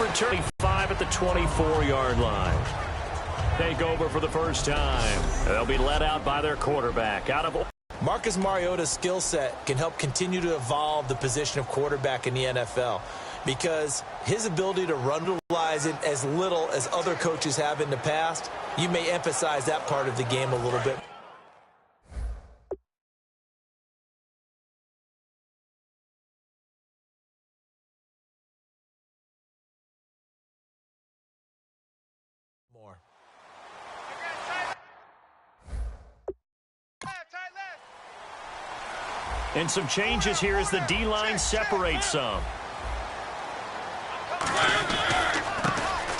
return 5 at the 24-yard line. Take over for the first time. They'll be led out by their quarterback. Marcus Mariota's skill set can help continue to evolve the position of quarterback in the NFL because his ability to run utilize it as little as other coaches have in the past. You may emphasize that part of the game a little bit. More. And some changes here as the D-line separates some.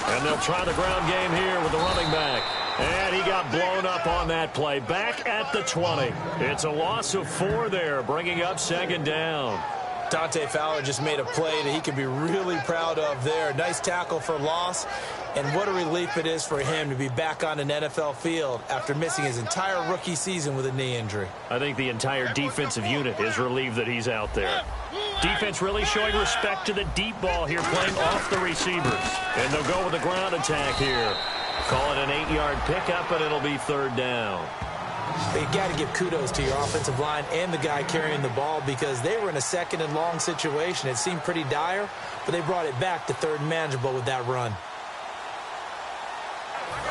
And they'll try the ground game here with the running back. And he got blown up on that play. Back at the 20. It's a loss of 4 there, bringing up second down. Dante Fowler just made a play that he can be really proud of there. Nice tackle for loss. And what a relief it is for him to be back on an NFL field after missing his entire rookie season with a knee injury. I think the entire defensive unit is relieved that he's out there. Defense really showing respect to the deep ball here, playing off the receivers. And they'll go with the ground attack here. Call it an 8-yard pickup, and it'll be third down. You got to give kudos to your offensive line and the guy carrying the ball because they were in a second and long situation. It seemed pretty dire, but they brought it back to third and manageable with that run.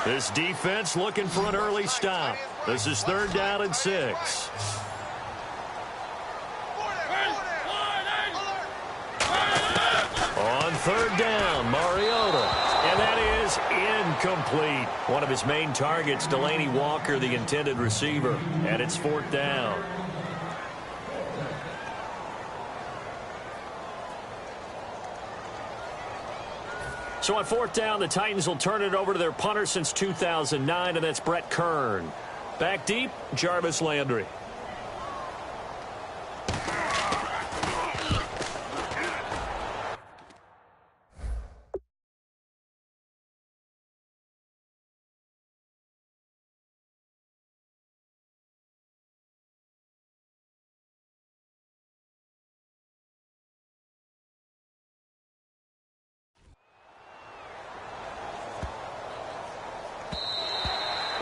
This defense looking for an early stop. This is third down and 6. On third down, Mariota. And that is incomplete. One of his main targets, Delaney Walker, the intended receiver. And it's fourth down. So on fourth down, the Titans will turn it over to their punter since 2009, and that's Brett Kern. Back deep, Jarvis Landry.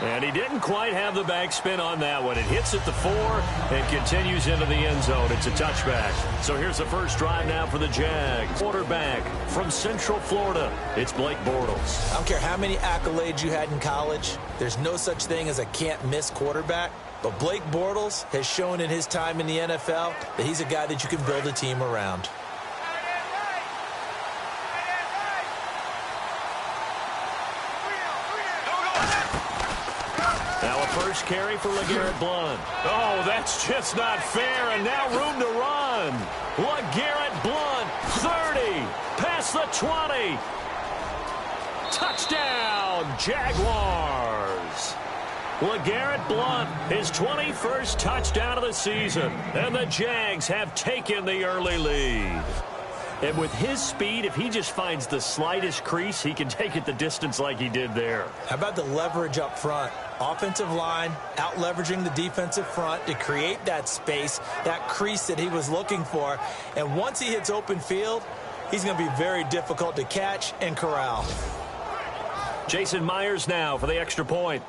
And he didn't quite have the backspin on that one. It hits at the 4 and continues into the end zone. It's a touchback. So here's the first drive now for the Jags. Quarterback from Central Florida, it's Blake Bortles. I don't care how many accolades you had in college. There's no such thing as a can't-miss quarterback. But Blake Bortles has shown in his time in the NFL that he's a guy that you can build a team around. First carry for LeGarrette Blount. Oh, that's just not fair, and now room to run. LeGarrette Blount, 30, past the 20. Touchdown, Jaguars. LeGarrette Blount, his 21st touchdown of the season, and the Jags have taken the early lead. And with his speed, if he just finds the slightest crease, he can take it the distance like he did there. How about the leverage up front? Offensive line out-leveraging the defensive front to create that space, that crease that he was looking for. And once he hits open field, he's going to be very difficult to catch and corral. Jason Myers now for the extra point.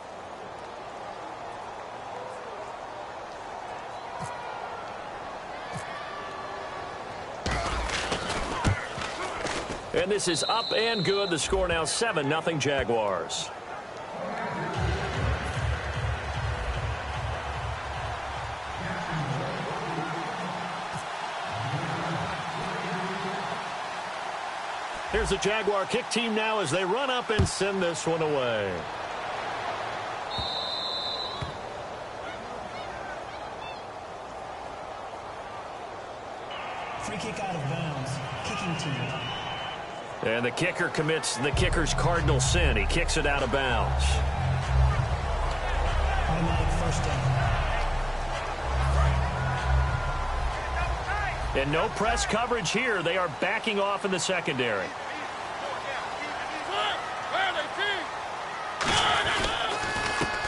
And this is up and good. The score now 7-0 Jaguars. Here's the Jaguar kick team now as they run up and send this one away. Free kick out of bounds. Kicking team. And the kicker commits the kicker's cardinal sin. He kicks it out of bounds. Automatic first down. And no press coverage here. They are backing off in the secondary.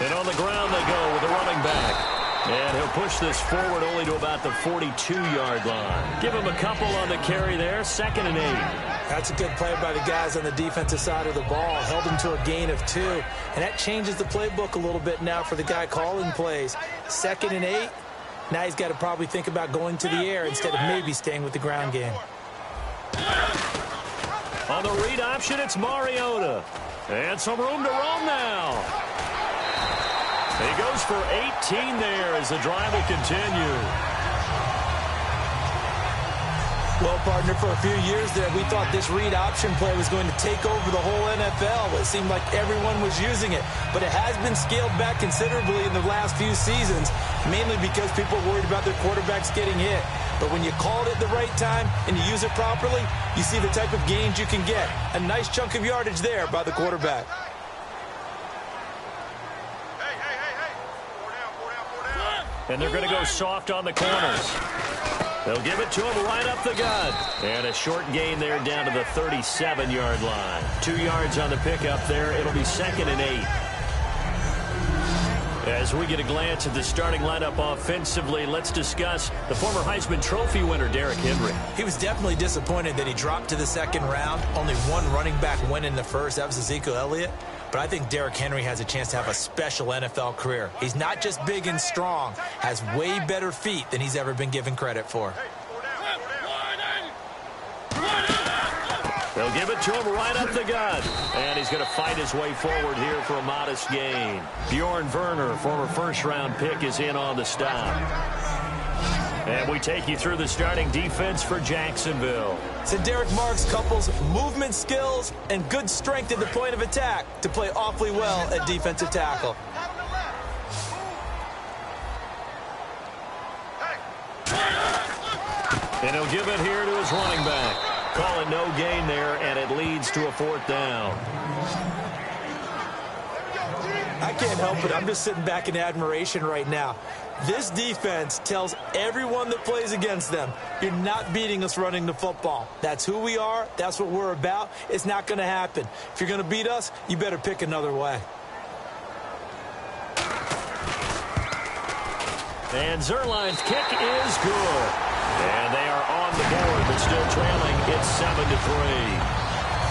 And on the ground they go with the running back. And he'll push this forward only to about the 42-yard line. Give him a couple on the carry there. 2nd and 8. That's a good play by the guys on the defensive side of the ball. Held him to a gain of 2. And that changes the playbook a little bit now for the guy calling plays. 2nd and 8. Now he's got to probably think about going to the air instead of maybe staying with the ground game. On the read option, it's Mariota. And some room to roam now. He goes for 18 there as the drive will continue. Well, partner, for a few years there, we thought this read option play was going to take over the whole NFL. It seemed like everyone was using it. But it has been scaled back considerably in the last few seasons, mainly because people are worried about their quarterbacks getting hit. But when you call it at the right time and you use it properly, you see the type of gains you can get. A nice chunk of yardage there by the quarterback. And they're going to go soft on the corners. They'll give it to him right up the gut. And a short gain there down to the 37-yard line. 2 yards on the pickup there. It'll be 2nd and 8. As we get a glance at the starting lineup offensively, let's discuss the former Heisman Trophy winner, Derrick Henry. He was definitely disappointed that he dropped to the 2nd round. Only one running back win in the first. That was Ezekiel Elliott. But I think Derrick Henry has a chance to have a special NFL career. He's not just big and strong, has way better feet than he's ever been given credit for. They'll give it to him right up the gut. And he's going to fight his way forward here for a modest gain. Bjorn Werner, former first-round pick, is in on the stop. And we take you through the starting defense for Jacksonville. So Derek Marks couples movement skills and good strength at the point of attack to play awfully well at defensive tackle. And he'll give it here to his running back. Call it no gain there, and it leads to a 4th down. I can't help it. I'm just sitting back in admiration right now. This defense tells everyone that plays against them, you're not beating us running the football. That's who we are. That's what we're about. It's not going to happen. If you're going to beat us, you better pick another way. And Zerline's kick is good. And they are on the board, but still trailing. It's 7-3.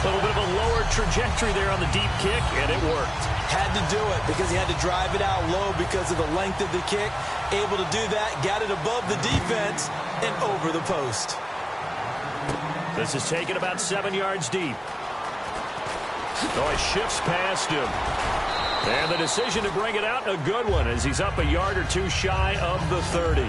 A little bit of a lower trajectory there on the deep kick, and it worked. Had to do it because he had to drive it out low because of the length of the kick. Able to do that, got it above the defense and over the post. This is taken about 7 yards deep. Oh, it shifts past him. And the decision to bring it out, a good one, as he's up a yard or two shy of the 30.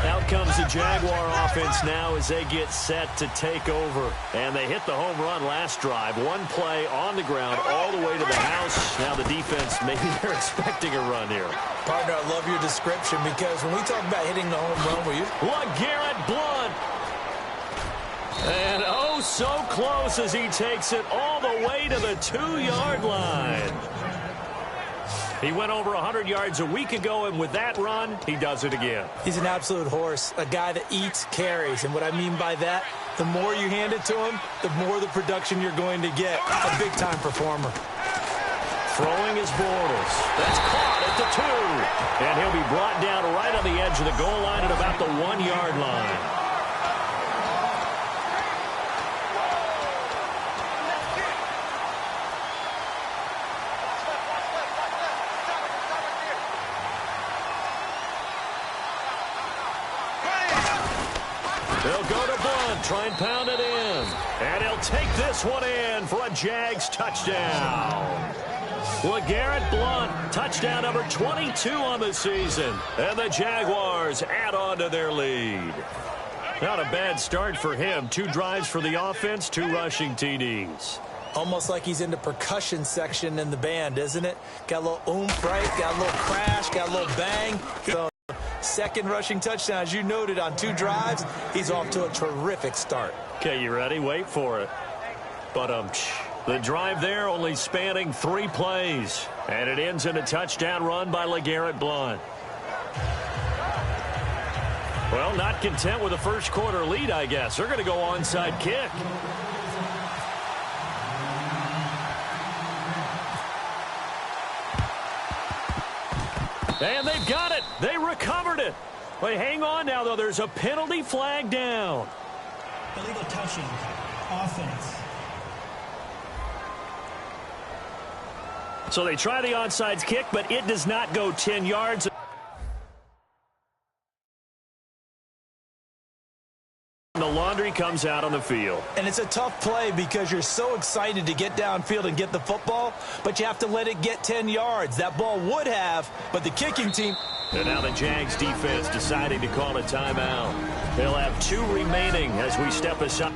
Out comes the Jaguar offense now as they get set to take over. And they hit the home run last drive. One play on the ground all the way to the house. Now the defense, maybe they're expecting a run here. Partner, I love your description because when we talk about hitting the home run, LeGarrette Blount. And oh, so close as he takes it all the way to the 2-yard line. He went over 100 yards a week ago, and with that run, he does it again. He's an absolute horse, a guy that eats carries. And what I mean by that, the more you hand it to him, the more the production you're going to get. A big-time performer. Throwing his Bortles. That's caught at the 2. And he'll be brought down right on the edge of the goal line at about the 1-yard line. They'll go to Blount, try and pound it in. And he'll take this one in for a Jags touchdown. LeGarrette Blount, touchdown number 22 on the season. And the Jaguars add on to their lead. Not a bad start for him. 2 drives for the offense, 2 rushing TDs. Almost like he's in the percussion section in the band, isn't it? Got a little oomph, right? Got a little crash, got a little bang. So, 2nd rushing touchdown, as you noted, on 2 drives. He's off to a terrific start. Okay, you ready? Wait for it. But the drive there only spanning 3 plays. And it ends in a touchdown run by LeGarrette Blount. Well, not content with a first quarter lead, I guess. They're going to go onside kick. And they've got it. They recovered it. Wait, hang on now, though. There's a penalty flag down. Illegal touching. Offense. So they try the onside kick, but it does not go 10 yards. The laundry comes out on the field. And it's a tough play because you're so excited to get downfield and get the football, but you have to let it get 10 yards. That ball would have, but the kicking team... And now the Jags defense deciding to call a timeout. They'll have 2 remaining as we step aside.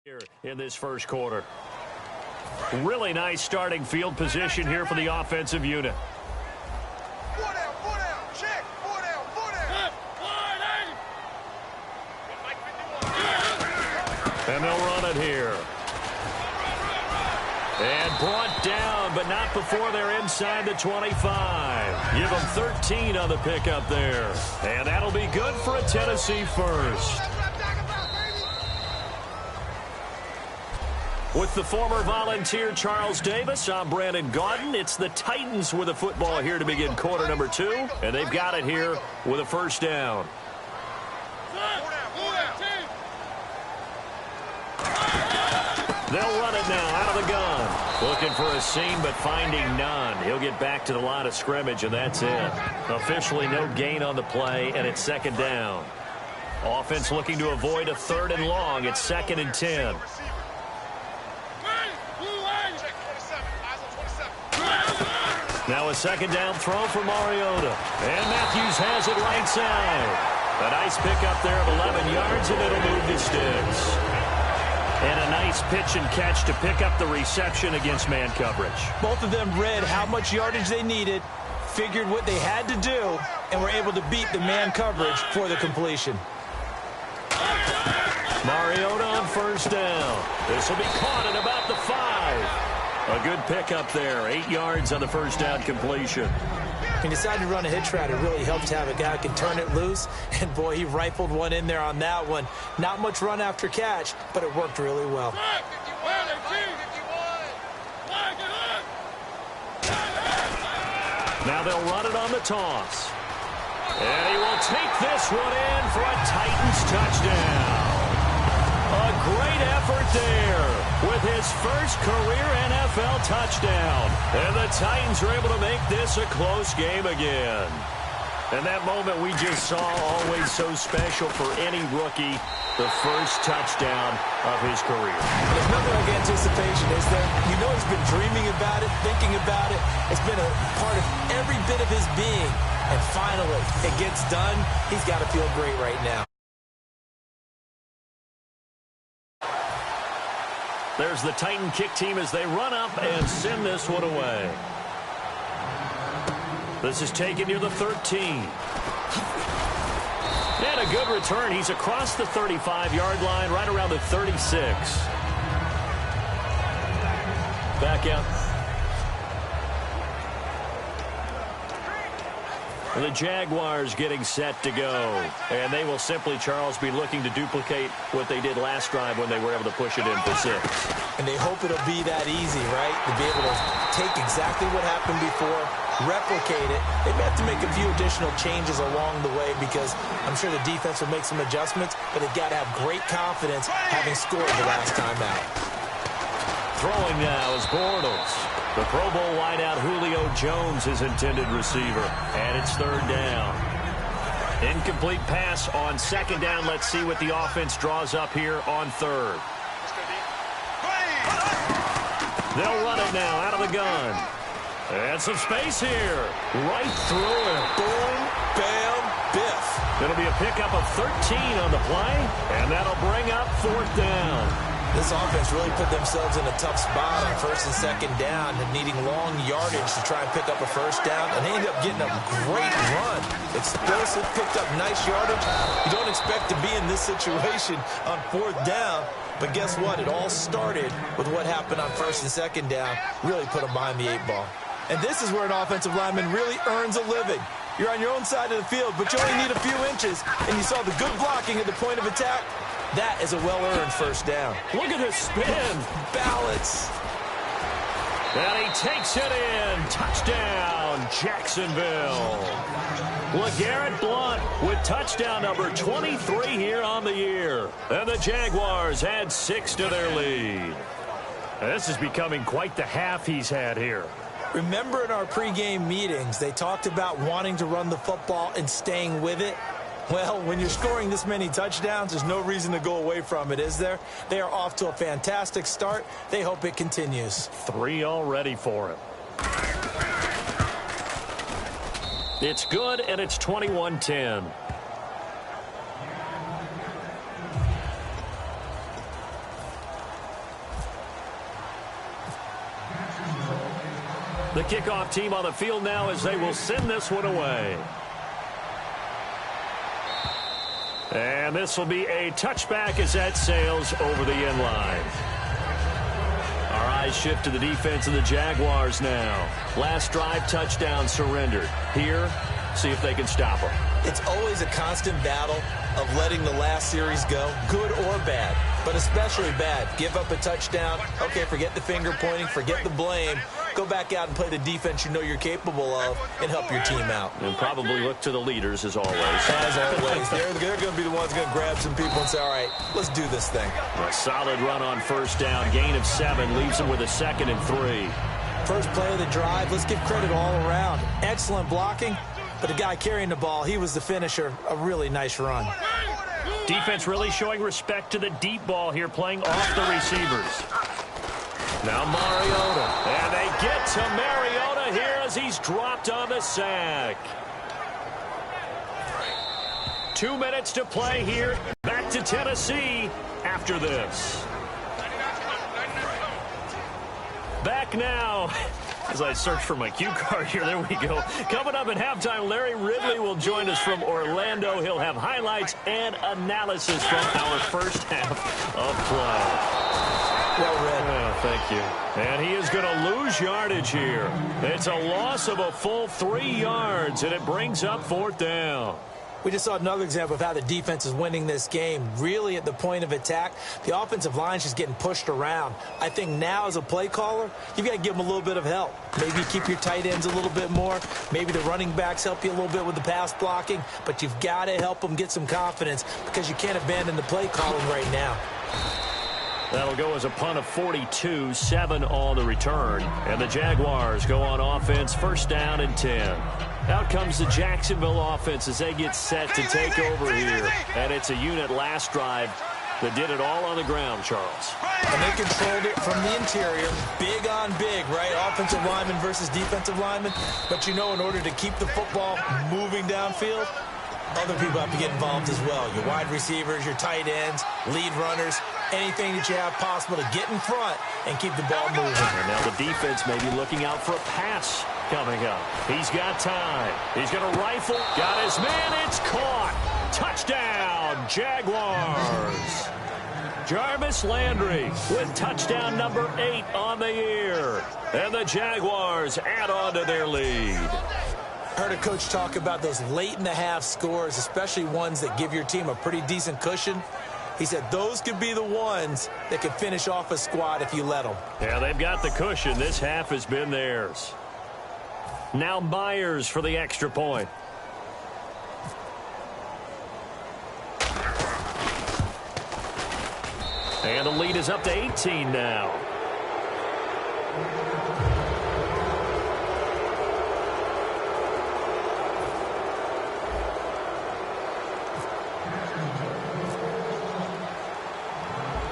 Here in this first quarter. Really nice starting field position here for the offensive unit. Four down, check, four down. And they'll run it here. And brought down, but not before they're inside the 25. Give them 13 on the pickup there. And that'll be good for a Tennessee first. With the former Volunteer Charles Davis, I'm Brandon Gaudin. It's the Titans with the football here to begin quarter number 2. And they've got it here with a first down. They'll run it now out of the gun. Looking for a seam, but finding none. He'll get back to the line of scrimmage, and that's it. Officially no gain on the play, and it's second down. Offense looking to avoid a 3rd and long. It's 2nd and 10. Now a second down throw for Mariota. And Matthews has it right side. A nice pickup there of 11 yards, and it'll move to sticks. And a nice pitch and catch to pick up the reception against man coverage. Both of them read how much yardage they needed, figured what they had to do, and were able to beat the man coverage for the completion. Mariota on first down. This will be caught at about the 5. A good pickup there. 8 yards on the first down completion. He decided to run a hitch route. It really helps to have a guy who can turn it loose. And, boy, he rifled one in there on that one. Not much run after catch, but it worked really well. Now they'll run it on the toss. And he will take this one in for a Titans touchdown. A great effort there with his first career NFL touchdown. And the Titans are able to make this a close game again. And that moment we just saw, always so special for any rookie, the first touchdown of his career. There's nothing like anticipation, is there? You know he's been dreaming about it, thinking about it. It's been a part of every bit of his being. And finally, it gets done. He's got to feel great right now. There's the Titan kick team as they run up and send this one away. This is taken near the 13. And a good return. He's across the 35-yard line, right around the 36. Back out. The Jaguars getting set to go. And they will simply, Charles, be looking to duplicate what they did last drive when they were able to push it in for 6. And they hope it'll be that easy, right? To be able to take exactly what happened before, replicate it. They may have to make a few additional changes along the way because I'm sure the defense will make some adjustments, but they've got to have great confidence having scored the last time out. Throwing now is Bortles. The Pro Bowl wideout Julio Jones is intended receiver. And it's 3rd down. Incomplete pass on 2nd down. Let's see what the offense draws up here on 3rd. They'll run it now out of the gun. And some space here. Right through it. Boom, bam, biff. It'll be a pickup of 13 on the play. And that'll bring up 4th down. This offense really put themselves in a tough spot on 1st and 2nd down and needing long yardage to try and pick up a 1st down. And they ended up getting a great run. Explosive, picked up nice yardage. You don't expect to be in this situation on 4th down. But guess what? It all started with what happened on 1st and 2nd down. Really put them behind the 8 ball. And this is where an offensive lineman really earns a living. You're on your own side of the field, but you only need a few inches. And you saw the good blocking at the point of attack. That is a well-earned 1st down. Look at his spin. Balance. And he takes it in. Touchdown, Jacksonville. LeGarrette Blount with touchdown number 23 here on the year. And the Jaguars add 6 to their lead. And this is becoming quite the half he's had here. Remember in our pregame meetings, they talked about wanting to run the football and staying with it? Well, when you're scoring this many touchdowns, there's no reason to go away from it, is there? They are off to a fantastic start. They hope it continues. 3 already for him. It's good, and it's 21-10. The kickoff team on the field now as they will send this one away. And this will be a touchback as that sails over the end line. Our eyes shift to the defense of the Jaguars now. Last drive, touchdown surrendered. Here, see if they can stop them. It's always a constant battle of letting the last series go, good or bad, but especially bad. Give up a touchdown. Okay, forget the finger pointing, forget the blame. Go back out and play the defense you know you're capable of and help your team out. And probably look to the leaders as always. As always. They're going to be the ones going to grab some people and say, all right, let's do this thing. A solid run on 1st down. Gain of 7 leaves them with a 2nd and 3. First play of the drive, let's give credit all around. Excellent blocking, but the guy carrying the ball, he was the finisher. A really nice run. Defense really showing respect to the deep ball here, playing off the receivers. Now Mariota, and they get to Mariota here as he's dropped on the sack. 2 minutes to play here. Back to Tennessee after this. Back now. As I search for my cue card here, there we go. Coming up at halftime, Larry Ridley will join us from Orlando. He'll have highlights and analysis from our first half of play. Well read. Oh, thank you. And he is going to lose yardage here. It's a loss of a full 3 yards, and it brings up 4th down. We just saw another example of how the defense is winning this game. Really at the point of attack, the offensive line is just getting pushed around. I think now as a play caller, you've got to give them a little bit of help. Maybe keep your tight ends a little bit more. Maybe the running backs help you a little bit with the pass blocking. But you've got to help them get some confidence because you can't abandon the play calling right now. That'll go as a punt of 42, 7 on the return. And the Jaguars go on offense, 1st down and 10. Out comes the Jacksonville offense as they get set to take over here. And it's a unit last drive that did it all on the ground, Charles. And they controlled it from the interior, big on big, right? Offensive lineman versus defensive lineman. But you know, in order to keep the football moving downfield, other people have to get involved as well. Your wide receivers, your tight ends, lead runners, anything that you have possible to get in front and keep the ball moving. And now the defense may be looking out for a pass coming up. He's got time. He's going to rifle. Got his man. It's caught. Touchdown, Jaguars. Jarvis Landry with touchdown number 8 on the year. And the Jaguars add on to their lead. I heard a coach talk about those late-in-the-half scores, especially ones that give your team a pretty decent cushion. He said those could be the ones that could finish off a squad if you let them. Yeah, they've got the cushion. This half has been theirs. Now Myers for the extra point. And the lead is up to 18 now.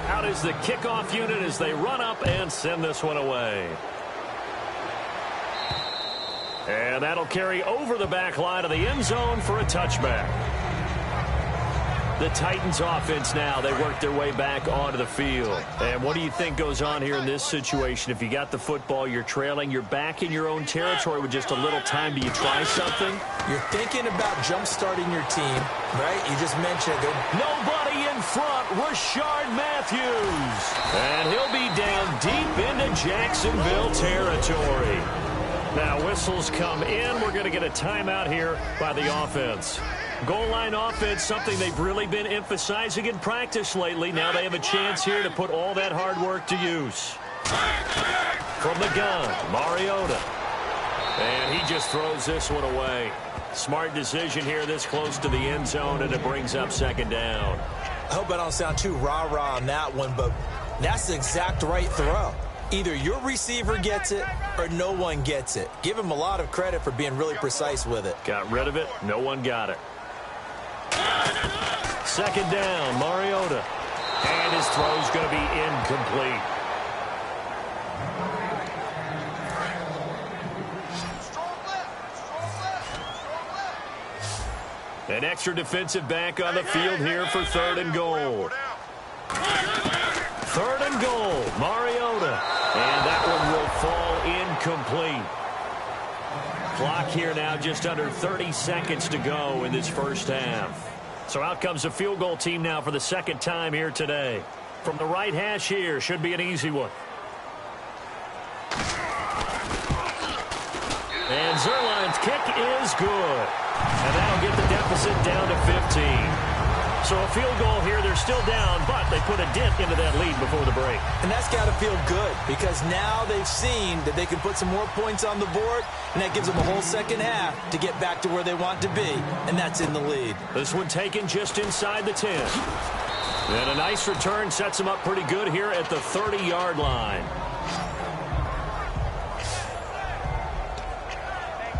Out is the kickoff unit as they run up and send this one away. And that'll carry over the back line of the end zone for a touchback. The Titans offense now, they work their way back onto the field. And what do you think goes on here in this situation? If you got the football, you're trailing, you're back in your own territory with just a little time. Do you try something? You're thinking about jump-starting your team, right? You just mentioned it. Nobody in front, Rashard Matthews. And he'll be down deep into Jacksonville territory. Now whistles come in. We're going to get a timeout here by the offense. Goal line offense, something they've really been emphasizing in practice lately. Now they have a chance here to put all that hard work to use. From the gun, Mariota. And he just throws this one away. Smart decision here this close to the end zone, and it brings up second down. I hope I don't sound too rah-rah on that one, but that's the exact right throw. Either your receiver gets it or no one gets it. Give him a lot of credit for being really precise with it. Got rid of it. No one got it. Second down, Mariota. And his throw's going to be incomplete. An extra defensive back on the field here for third and goal. Third and goal, Mariota. And that one will fall incomplete. Clock here now just under 30 seconds to go in this first half. So out comes the field goal team now for the second time here today. From the right hash here, should be an easy one. And Zerline's kick is good. And that'll get the deficit down to 15. So a field goal here, they're still down, but they put a dent into that lead before the break. And that's got to feel good because now they've seen that they can put some more points on the board, and that gives them a whole second half to get back to where they want to be, and that's in the lead. This one taken just inside the 10. And a nice return sets them up pretty good here at the 30-yard line.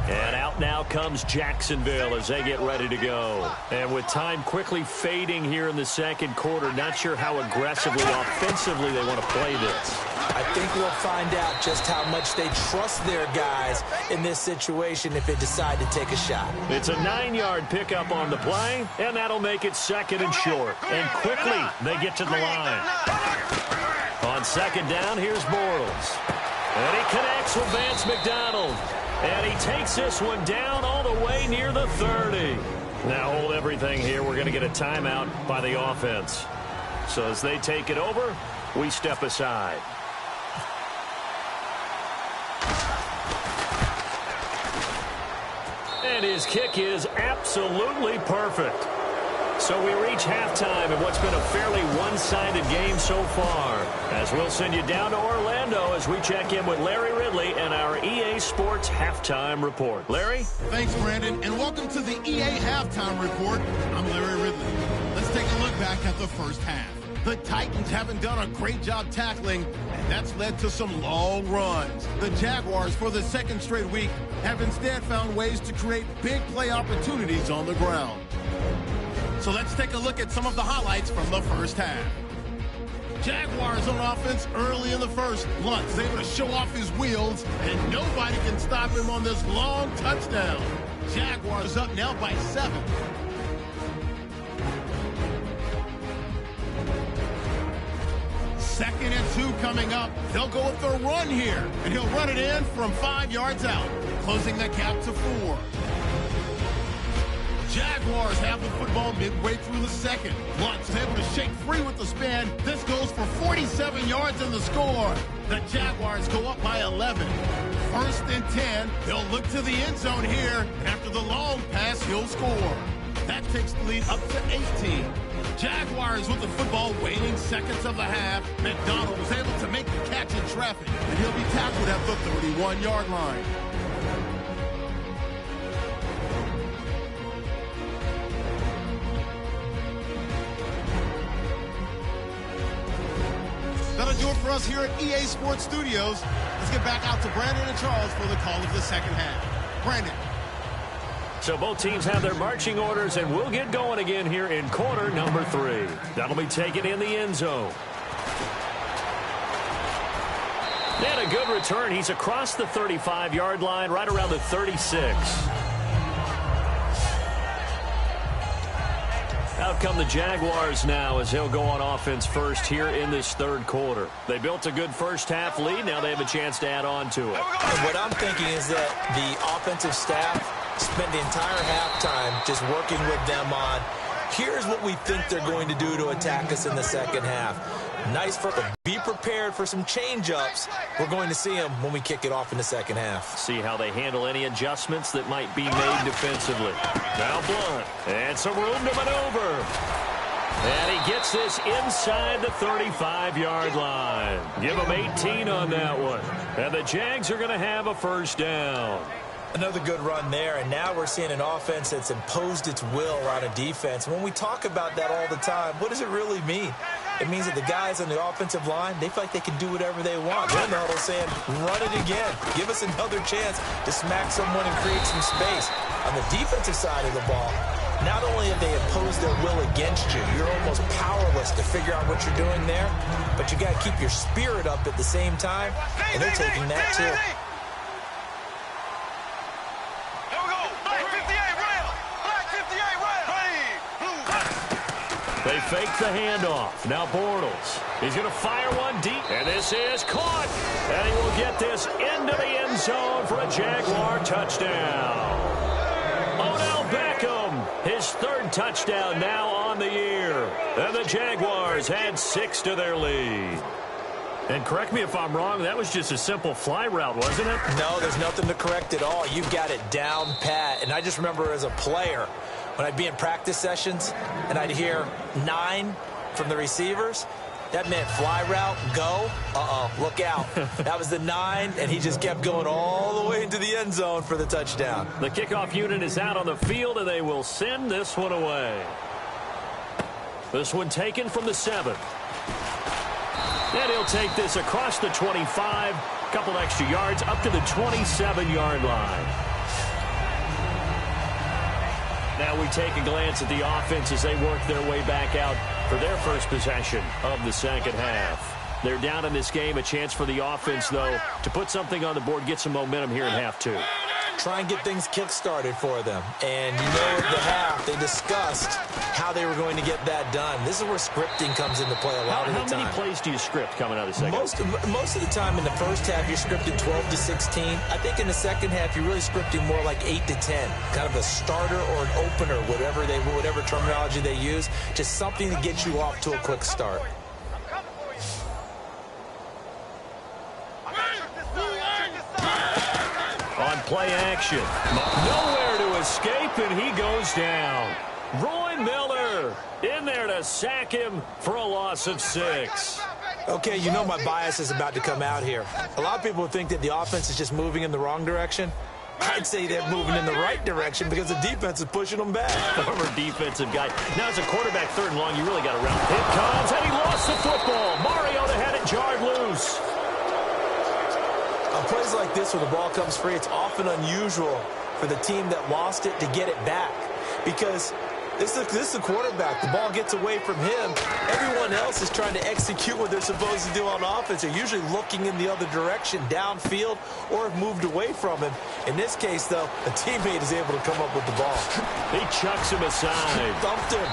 And out now comes Jacksonville as they get ready to go. And with time quickly fading here in the second quarter, not sure how aggressively, offensively they want to play this. I think we'll find out just how much they trust their guys in this situation if they decide to take a shot. It's a 9-yard pickup on the play, and that'll make it second and short. And quickly, they get to the line. On second down, here's Bortles. And he connects with Vance McDonald. And he takes this one down all the way near the 30. Now hold everything here. We're going to get a timeout by the offense. So as they take it over, we step aside. And his kick is absolutely perfect. So we reach halftime in what's been a fairly one-sided game so far. As we'll send you down to Orlando as we check in with Larry Ridley and our EA Sports Halftime Report. Larry? Thanks, Brandon, and welcome to the EA Halftime Report. I'm Larry Ridley. Let's take a look back at the first half. The Titans haven't done a great job tackling, and that's led to some long runs. The Jaguars, for the second straight week, have instead found ways to create big play opportunities on the ground. So let's take a look at some of the highlights from the first half. Jaguars on offense early in the first. Luntz is able to show off his wheels, and nobody can stop him on this long touchdown. Jaguars up now by 7. Second and 2 coming up. They'll go with their run here, and he'll run it in from 5 yards out, closing the gap to 4. Jaguars have the football midway through the second. Luntz is able to shake free with the spin. This goes for 47 yards in the score. The Jaguars go up by 11. 1st and 10. They'll look to the end zone here. After the long pass, he'll score. That takes the lead up to 18. Jaguars with the football, waiting seconds of the half. McDonald was able to make the catch in traffic, and he'll be tackled at the 31-yard line. That'll do it for us here at EA Sports Studios. Let's get back out to Brandon and Charles for the call of the second half. Brandon. So both teams have their marching orders, and we'll get going again here in quarter number 3. That'll be taken in the end zone. And a good return. He's across the 35-yard line, right around the 36. Out come the Jaguars now as he'll go on offense first here in this third quarter. They built a good first-half lead. Now they have a chance to add on to it. And what I'm thinking is that the offensive staff spent the entire halftime just working with them on, here's what we think they're going to do to attack us in the second half. Nice for them. Be prepared for some change-ups. We're going to see them when we kick it off in the second half. See how they handle any adjustments that might be made defensively. Now Blunt. And some room to maneuver. And he gets this inside the 35-yard line. Give him 18 on that one. And the Jags are going to have a first down. Another good run there, and now we're seeing an offense that's imposed its will on a defense. When we talk about that all the time, what does it really mean? It means that the guys on the offensive line, they feel like they can do whatever they want. They're in the huddle saying, run it again. Give us another chance to smack someone and create some space. On the defensive side of the ball, not only have they imposed their will against you, you're almost powerless to figure out what you're doing there, but you got to keep your spirit up at the same time, and they're taking that too. They fake the handoff. Now Bortles. He's going to fire one deep. And this is caught. And he will get this into the end zone for a Jaguar touchdown. Odell Beckham, his third touchdown now on the year. And the Jaguars had 6 to their lead. And correct me if I'm wrong, that was just a simple fly route, wasn't it? No, there's nothing to correct at all. You've got it down pat. And I just remember as a player, when I'd be in practice sessions and I'd hear 9 from the receivers, that meant fly route, go, look out. That was the 9, and he just kept going all the way into the end zone for the touchdown. The kickoff unit is out on the field, and they will send this one away. This one taken from the 7. And he'll take this across the 25, a couple extra yards, up to the 27-yard line. Now we take a glance at the offense as they work their way back out for their first possession of the second half. They're down in this game. A chance for the offense, though, to put something on the board, get some momentum here in half 2. Try and get things kick-started for them. And you know at the half, they discussed how they were going to get that done. This is where scripting comes into play a lot of the time. How many plays do you script coming out of the second? Most of the time in the first half, you're scripting 12 to 16. I think in the second half, you're really scripting more like 8 to 10. Kind of a starter or an opener, whatever terminology they use. Just something to get you off to a quick start. On play action. Nowhere to escape, and he goes down. Roy Miller in there to sack him for a loss of 6. Okay, you know my bias is about to come out here. A lot of people think that the offense is just moving in the wrong direction. I'd say they're moving in the right direction because the defense is pushing them back. Former defensive guy. Now as a quarterback, 3rd and long, you really got to round. It comes, and he lost the football. Mariota had it jarred loose. On plays like this where the ball comes free, it's often unusual for the team that lost it to get it back because this is the quarterback. The ball gets away from him. Everyone else is trying to execute what they're supposed to do on offense. They're usually looking in the other direction, downfield, or have moved away from him. In this case, though, a teammate is able to come up with the ball. He chucks him aside. Thumped him.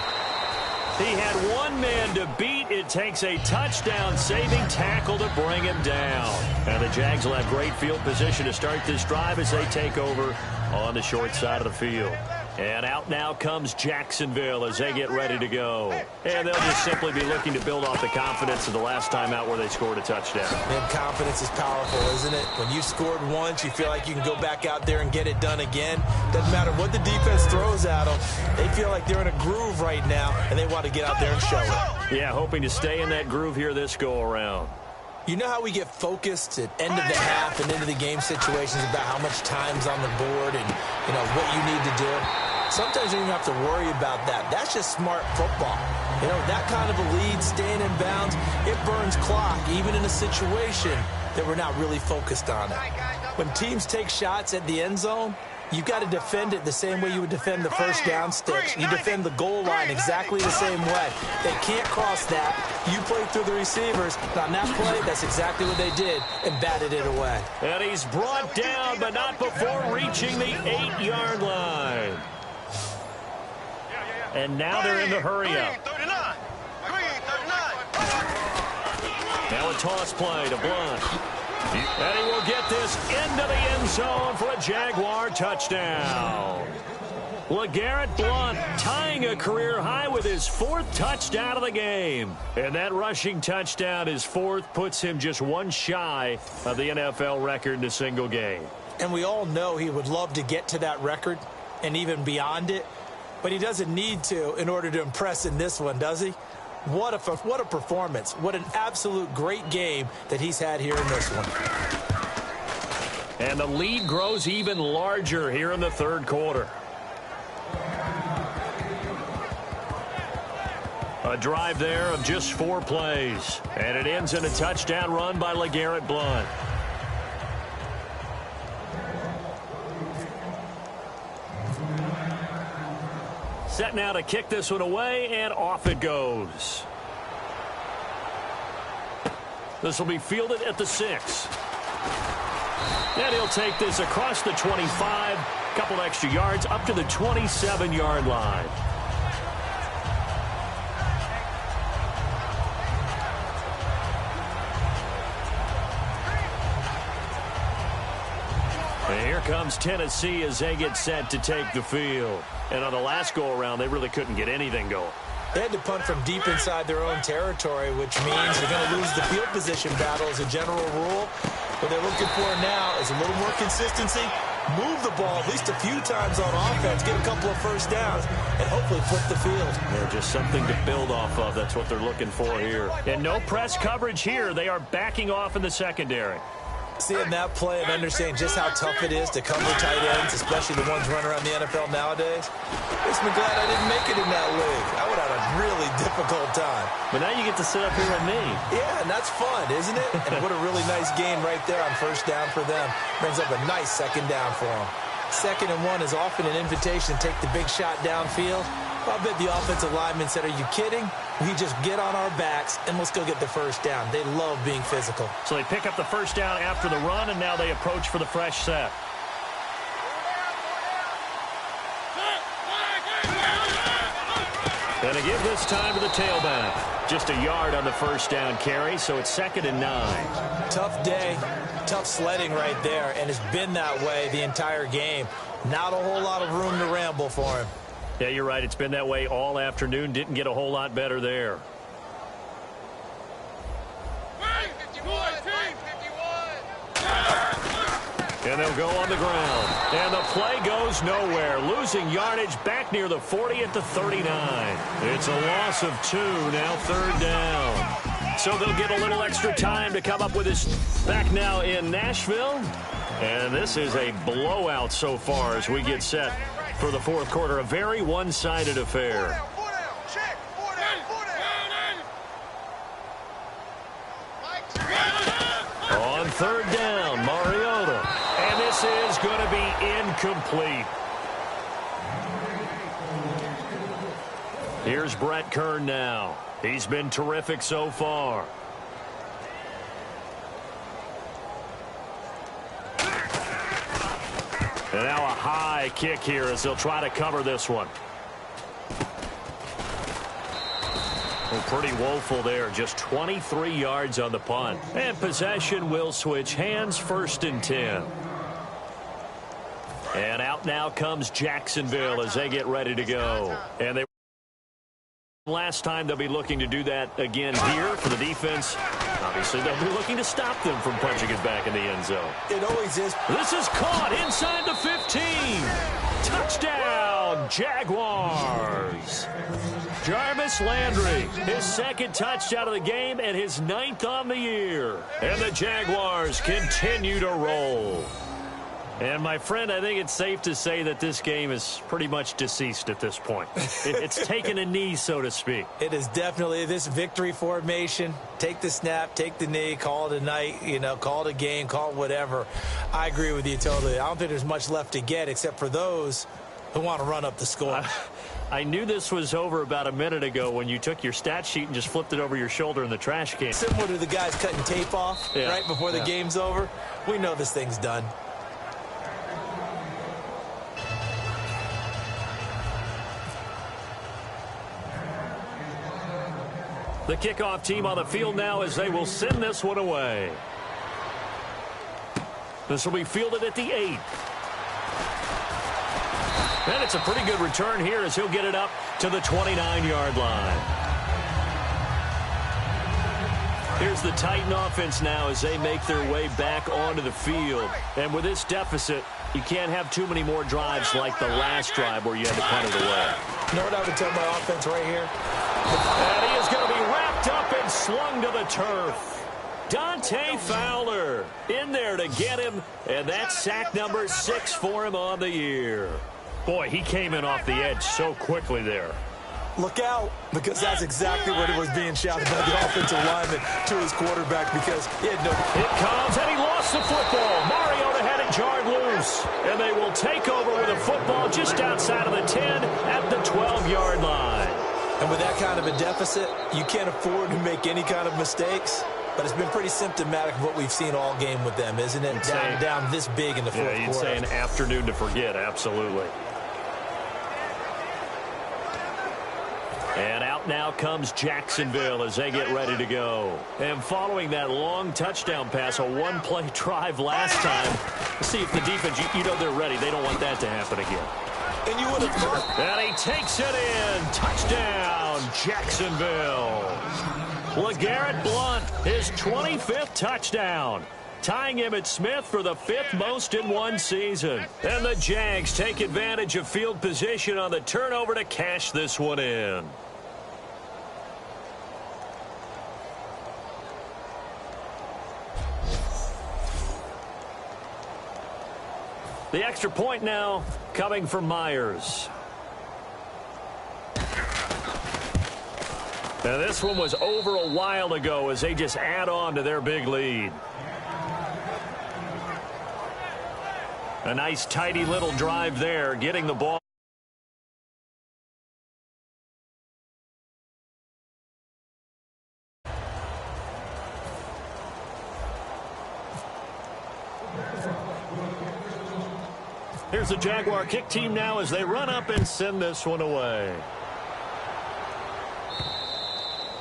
He had one man to beat. It takes a touchdown-saving tackle to bring him down. And the Jags will have great field position to start this drive as they take over on the short side of the field. And out now comes Jacksonville as they get ready to go. And they'll just simply be looking to build off the confidence of the last time out where they scored a touchdown. And confidence is powerful, isn't it? When you've scored once, you feel like you can go back out there and get it done again. Doesn't matter what the defense throws at them. They feel like they're in a groove right now, and they want to get out there and show it. Yeah, hoping to stay in that groove here this go-around. You know how we get focused at end of the half and into the game situations about how much time's on the board and, you know, what you need to do? Sometimes you don't even have to worry about that. That's just smart football. You know, that kind of a lead, staying in bounds, it burns clock, even in a situation that we're not really focused on it. When teams take shots at the end zone, you've got to defend it the same way you would defend the first down sticks. You defend the goal line exactly the same way. They can't cross that. You play through the receivers. On that play, that's exactly what they did and batted it away. And he's brought down, but not before reaching the 8-yard line. And now they're in the hurry-up. Now a toss play to Blunt. And he will get this into the end zone for a Jaguar touchdown. LeGarrette Blunt tying a career high with his 4th touchdown of the game. And that rushing touchdown, his 4th, puts him just one shy of the NFL record in a single game. And we all know he would love to get to that record and even beyond it. But he doesn't need to in order to impress in this one, does he? What a performance. What an absolute great game that he's had here in this one. And the lead grows even larger here in the third quarter. A drive there of just 4 plays. And it ends in a touchdown run by LeGarrette Blunt. Set now to kick this one away, and off it goes. This will be fielded at the 6. And he'll take this across the 25, couple extra yards, up to the 27-yard line. And here comes Tennessee as they get set to take the field. And on the last go-around, they really couldn't get anything going. They had to punt from deep inside their own territory, which means they're going to lose the field position battle as a general rule. What they're looking for now is a little more consistency, move the ball at least a few times on offense, get a couple of first downs, and hopefully flip the field. Yeah, just something to build off of. That's what they're looking for here. And no press coverage here. They are backing off in the secondary. Seeing that play and understanding just how tough it is to cover tight ends, especially the ones running around the NFL nowadays, makes me glad I didn't make it in that league. I would have had a really difficult time. But now you get to sit up here with me. Yeah, and that's fun, isn't it? And what a really nice gain right there on first down for them. Brings up a nice second down for them. 2nd and 1 is often an invitation to take the big shot downfield. I bet the offensive lineman said, are you kidding? We just get on our backs and let's go get the first down. They love being physical. So they pick up the first down after the run, and now they approach for the fresh set. And they give this time to the tailback. Just a yard on the first down carry, so it's 2nd and 9. Tough day, tough sledding right there, and it's been that way the entire game. Not a whole lot of room to ramble for him. Yeah, you're right. It's been that way all afternoon. Didn't get a whole lot better there. And they'll go on the ground. And the play goes nowhere. Losing yardage back near the 40 at the 39. It's a loss of 2, now 3rd down. So they'll get a little extra time to come up with this back now in Nashville. And this is a blowout so far as we get set for the 4th quarter. A very one-sided affair. On 3rd down, Mariota. And this is going to be incomplete. Here's Brett Kern now. He's been terrific so far. And now a high kick here as they'll try to cover this one. Well, pretty woeful there. Just 23 yards on the punt. And possession will switch hands, 1st and 10. And out now comes Jacksonville as they get ready to go. And last time they'll be looking to do that again here for the defense. Obviously, they'll be looking to stop them from punching it back in the end zone. It always is. This is caught inside the 15. Touchdown, Jaguars. Jarvis Landry, his second touchdown of the game and his 9th on the year. And the Jaguars continue to roll. And, my friend, I think it's safe to say that this game is pretty much deceased at this point. It's taken a knee, so to speak. It is definitely this victory formation. Take the snap, take the knee, call it a night, call it a game, call it whatever. I agree with you totally. I don't think there's much left to get except for those who want to run up the score. I knew this was over about a minute ago when you took your stat sheet and just flipped it over your shoulder in the trash can. Similar to the guys cutting tape off right before the game's over. We know this thing's done. The kickoff team on the field now as they will send this one away. This will be fielded at the 8. And it's a pretty good return here as he'll get it up to the 29-yard line. Here's the Titan offense now as they make their way back onto the field. And with this deficit, you can't have too many more drives like the last drive where you had to punt it away. You know what I would tell my offense right here? And he is going to be wrapped up and slung to the turf. Dante Fowler in there to get him, and that's sack number 6 for him on the year. Boy, he came in off the edge so quickly there. Look out, because that's exactly what it was being shouted by the offensive lineman to his quarterback because he had no... It comes, and he lost the football. Mariota had it jarred loose, and they will take over with a football just outside of the 10 at the 12-yard line. And with that kind of a deficit, you can't afford to make any kind of mistakes. But it's been pretty symptomatic of what we've seen all game with them, isn't it? Down this big in the fourth quarter. You'd say an afternoon to forget, absolutely. And out now comes Jacksonville as they get ready to go. And following that long touchdown pass, a one-play drive last time, let's see if the defense, you know they're ready. They don't want that to happen again. And you would have thought. And he takes it in. Touchdown, Jacksonville. LeGarrette Blount, his 25th touchdown, tying Emmitt Smith for the 5th most in one season. And the Jags take advantage of field position on the turnover to cash this one in. The extra point now coming from Myers. Now this one was over a while ago as they just add on to their big lead. A nice tidy little drive there, getting the ball. Here's the Jaguar kick team now as they run up and send this one away.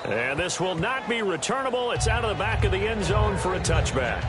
And this will not be returnable. It's out of the back of the end zone for a touchback.